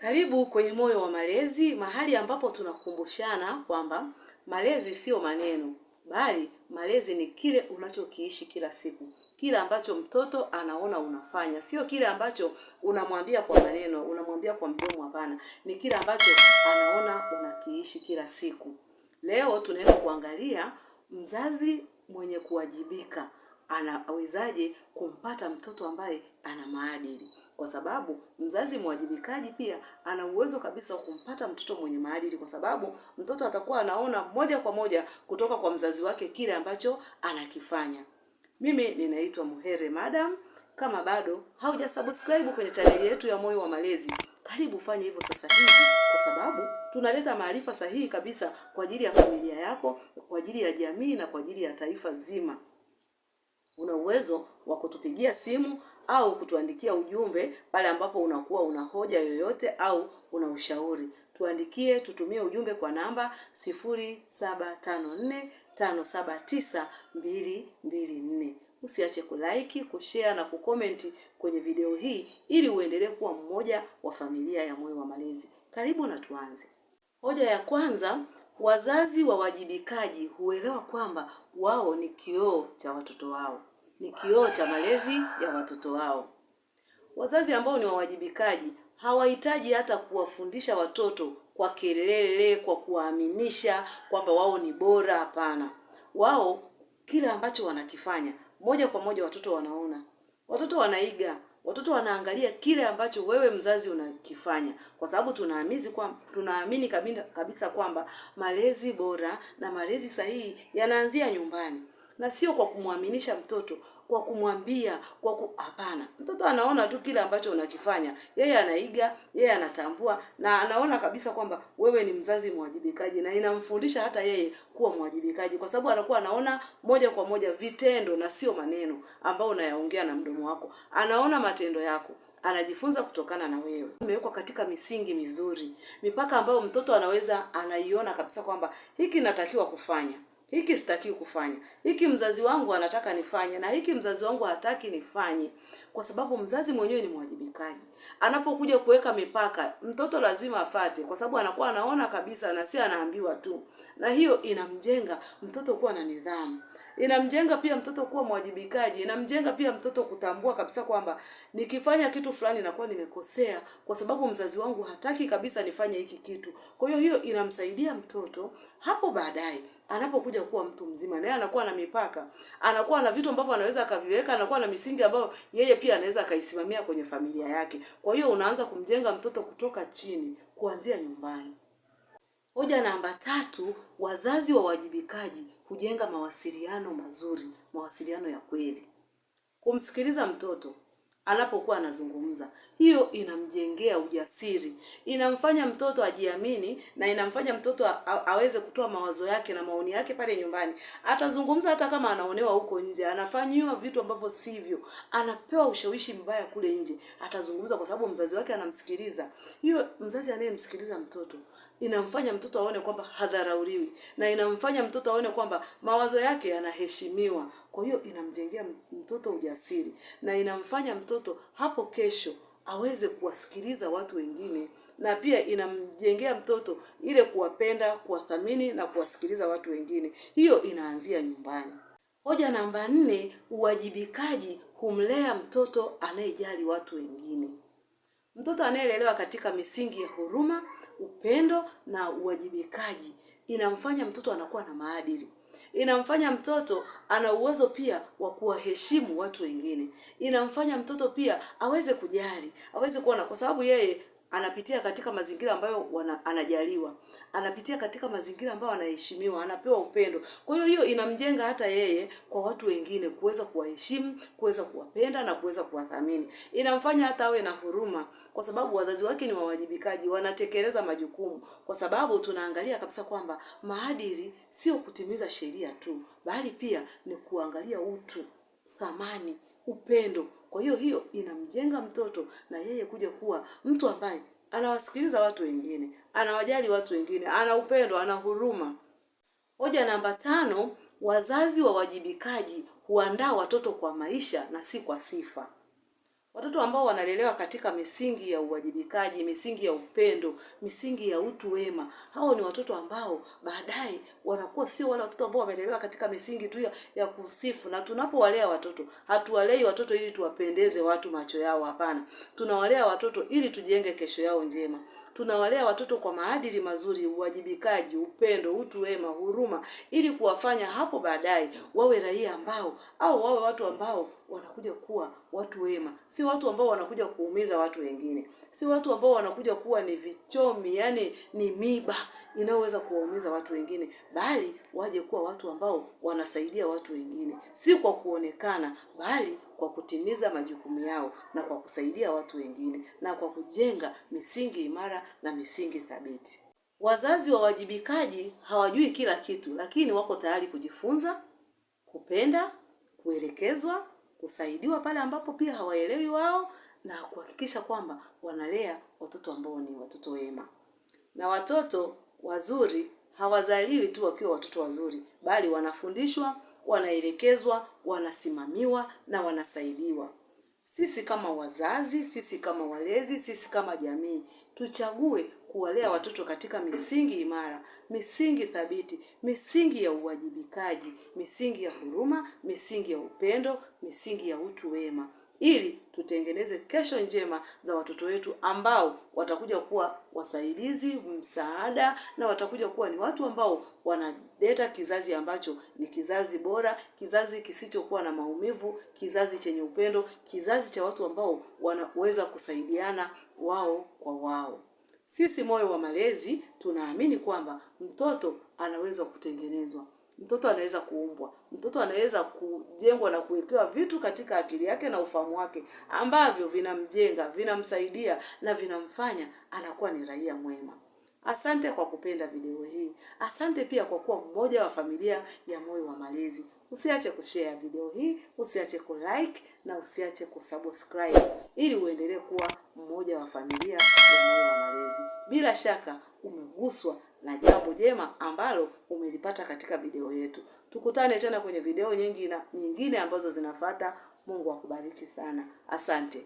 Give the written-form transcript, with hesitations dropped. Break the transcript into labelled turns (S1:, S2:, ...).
S1: Karibu kwenye Moyo wa Malezi, mahali ambapo tunakumbushana kwamba malezi sio maneno, bali malezi ni kile unachokiishi kila siku. Kile ambacho mtoto anaona unafanya, sio kile ambacho unamwambia kwa maneno, unamwambia kwa mdomo, hapana. Ni kile ambacho anaona unakiishi kila siku. Leo tunaenda kuangalia mzazi mwenye kuwajibika anawezaje kumpata mtoto ambaye ana maadili. Kwa sababu mzazi mwajibikaji pia ana uwezo kabisa kumpata mtoto mwenye maadili, kwa sababu mtoto atakuwa anaona moja kwa moja kutoka kwa mzazi wake kile ambacho anakifanya. Mimi ninaitwa Muhere Madam. Kama bado haujasubscribe kwenye chaneli yetu ya Moyo wa Malezi, karibu fanye hivyo sasa hivi, kwa sababu tunaleta maarifa sahihi kabisa kwa ajili ya familia yako, kwa ajili ya jamii na kwa ajili ya taifa zima. Una uwezo wa kutupigia simu au kutuandikia ujumbe pale ambapo unakuwa una hoja yoyote au una ushauri. Tuandikie, tutumie ujumbe kwa namba 0754579224. Usiache kulike, kushare na kucomment kwenye video hii ili uendelee kuwa mmoja wa familia ya Moyo wa Malezi. Karibu na tuanze. Hoja ya kwanza, wazazi wawajibikaji huelewa kwamba wao ni kioo cha watoto wao. Ni kioo cha malezi ya watoto wao. Wazazi ambao ni wawajibikaji hawahitaji hata kuwafundisha watoto kwa kelele, kwa kuwaaminisha kwamba wao ni bora, hapana. Wao kile ambacho wanakifanya, moja kwa moja watoto wanaona. Watoto wanaiga. Watoto wanaangalia kile ambacho wewe mzazi unakifanya, kwa sababu tunaamini kabisa kwamba malezi bora na malezi sahihi yanaanzia nyumbani, na sio kwa kumwaminisha mtoto, kwa kumwambia, hapana. Mtoto anaona tu kile ambacho unakifanya, yeye anaiga, yeye anatambua na anaona kabisa kwamba wewe ni mzazi mwajibikaji, na inamfundisha hata yeye kuwa mwajibikaji, kwa sababu anakuwa anaona moja kwa moja vitendo na sio maneno ambao unayaongea na mdomo wako. Anaona matendo yako, anajifunza kutokana na wewe. Imewekwa katika misingi mizuri, mipaka ambayo mtoto anaiona kabisa kwamba hiki natakiwa kufanya, hiki sitakiwi kufanya, hiki mzazi wangu anataka nifanye na hiki mzazi wangu hataki nifanye, kwa sababu mzazi mwenyewe ni mwajibikaji. Anapokuja kuweka mipaka, mtoto lazima afate, kwa sababu anakuwa anaona kabisa na si anaambiwa tu. Na hiyo inamjenga mtoto kuwa na nidhamu. Inamjenga pia mtoto kuwa mwajibikaji. Inamjenga pia mtoto kutambua kabisa kwamba nikifanya kitu fulani nakuwa nimekosea, kwa sababu mzazi wangu hataki kabisa nifanye hiki kitu. Kwa hiyo inamsaidia mtoto hapo baadaye anapokuja kuwa mtu mzima, naye anakuwa na mipaka, anakuwa na vitu ambavyo anaweza akaviweka, anakuwa na misingi ambayo yeye pia anaweza akaisimamia kwenye familia yake. Kwa hiyo unaanza kumjenga mtoto kutoka chini, kuanzia nyumbani. Hoja namba 3, wazazi wawajibikaji hujenga mawasiliano mazuri, mawasiliano ya kweli. Kumsikiliza mtoto anapokuwa anazungumza, hiyo inamjengea ujasiri, inamfanya mtoto ajiamini, na inamfanya mtoto aweze kutoa mawazo yake na maoni yake pale nyumbani. Atazungumza hata kama anaonewa huko nje, anafanyiwa vitu ambavyo sivyo, anapewa ushawishi mbaya kule nje, atazungumza kwa sababu mzazi wake anamsikiliza. Hiyo mzazi anayemsikiliza mtoto inamfanya mtoto aone kwamba hadharauliwi, na inamfanya mtoto aone kwamba mawazo yake yanaheshimiwa. Kwa hiyo inamjengea mtoto ujasiri, na inamfanya mtoto hapo kesho aweze kuwasikiliza watu wengine, na pia inamjengea mtoto ile kuwapenda, kuwathamini na kuwasikiliza watu wengine. Hiyo inaanzia nyumbani. Hoja namba 4, uwajibikaji humlea mtoto anayejali watu wengine. Mtoto anayelelewa katika misingi ya huruma, upendo na uwajibikaji inamfanya mtoto anakuwa na maadili. Inamfanya mtoto ana uwezo pia wa kuwaheshimu watu wengine. Inamfanya mtoto pia aweze kujali, aweze kuona, kwa sababu yeye anapitia katika mazingira ambayo anajaliwa. Anapitia katika mazingira ambayo anaheshimiwa, anapewa upendo. Kwa hiyo inamjenga hata yeye kwa watu wengine, kuweza kuwaheshimu, kuweza kuwapenda na kuweza kuwathamini. Inamfanya hata awe na huruma, kwa sababu wazazi wake ni wawajibikaji, wanatekeleza majukumu. Kwa sababu tunaangalia kabisa kwamba maadili sio kutimiza sheria tu, bali pia ni kuangalia utu, thamani, upendo. Kwa hiyo inamjenga mtoto na yeye kuja kuwa mtu ambaye anawasikiliza watu wengine, anawajali watu wengine, ana upendo, ana huruma. Hoja namba 5, wazazi wawajibikaji huandaa watoto kwa maisha na si kwa sifa. Watoto ambao wanalelewa katika misingi ya uwajibikaji, misingi ya upendo, misingi ya utu wema, hao ni watoto ambao baadaye wanakuwa sio wale watoto ambao wamelelewa katika misingi tu ya kusifu. Na tunapowalea watoto, hatuwalei watoto ili tuwapendeze watu macho yao, hapana. Tunawalea watoto ili tujenge kesho yao njema. Tunawalea watoto kwa maadili mazuri, uwajibikaji, upendo, utu wema, huruma, ili kuwafanya hapo baadaye wawe raia ambao au wawe watu ambao wanakuja kuwa watu wema. Si watu ambao wanakuja kuumiza watu wengine. Si watu ambao wanakuja kuwa ni vichomi, yani ni miba inayoweza kuwaumiza watu wengine, bali waje kuwa watu ambao wanasaidia watu wengine, si kwa kuonekana, bali kwa kutimiza majukumu yao na kwa kusaidia watu wengine na kwa kujenga misingi imara na misingi thabiti. Wazazi wawajibikaji hawajui kila kitu, lakini wako tayari kujifunza, kupenda, kuelekezwa, kusaidiwa pale ambapo pia hawaelewi wao, na kuhakikisha kwamba wanalea watoto ambao ni watoto wema. Na watoto wazuri hawazaliwi tu wakiwa watoto wazuri, bali wanafundishwa, wanaelekezwa, wanasimamiwa na wanasaidiwa. Sisi kama wazazi, sisi kama walezi, sisi kama jamii, tuchague kuwalea watoto katika misingi imara, misingi thabiti, misingi ya uwajibikaji, misingi ya huruma, misingi ya upendo, misingi ya utu wema, ili tutengeneze kesho njema za watoto wetu ambao watakuja kuwa wasaidizi, msaada, na watakuja kuwa ni watu ambao wanaleta kizazi ambacho ni kizazi bora, kizazi kisichokuwa na maumivu, kizazi chenye upendo, kizazi cha watu ambao wanaweza kusaidiana wao kwa wao. Sisi Moyo wa Malezi tunaamini kwamba mtoto anaweza kutengenezwa. Mtoto anaweza kuumbwa. Mtoto anaweza kujengwa na kuwekewa vitu katika akili yake na ufahamu wake ambavyo vinamjenga, vinamsaidia na vinamfanya anakuwa ni raia mwema. Asante kwa kupenda video hii. Asante pia kwa kuwa mmoja wa familia ya Moyo wa Malezi. Usiache kushare video hii, usiache kulike na usiache kusubscribe ili uendelee kuwa mmoja wa familia ya Moyo wa Malezi. Bila shaka umeguswa na jambo jema ambalo umelipata katika video yetu. Tukutane tena kwenye video nyingine ambazo zinafuata. Mungu akubariki sana. Asante.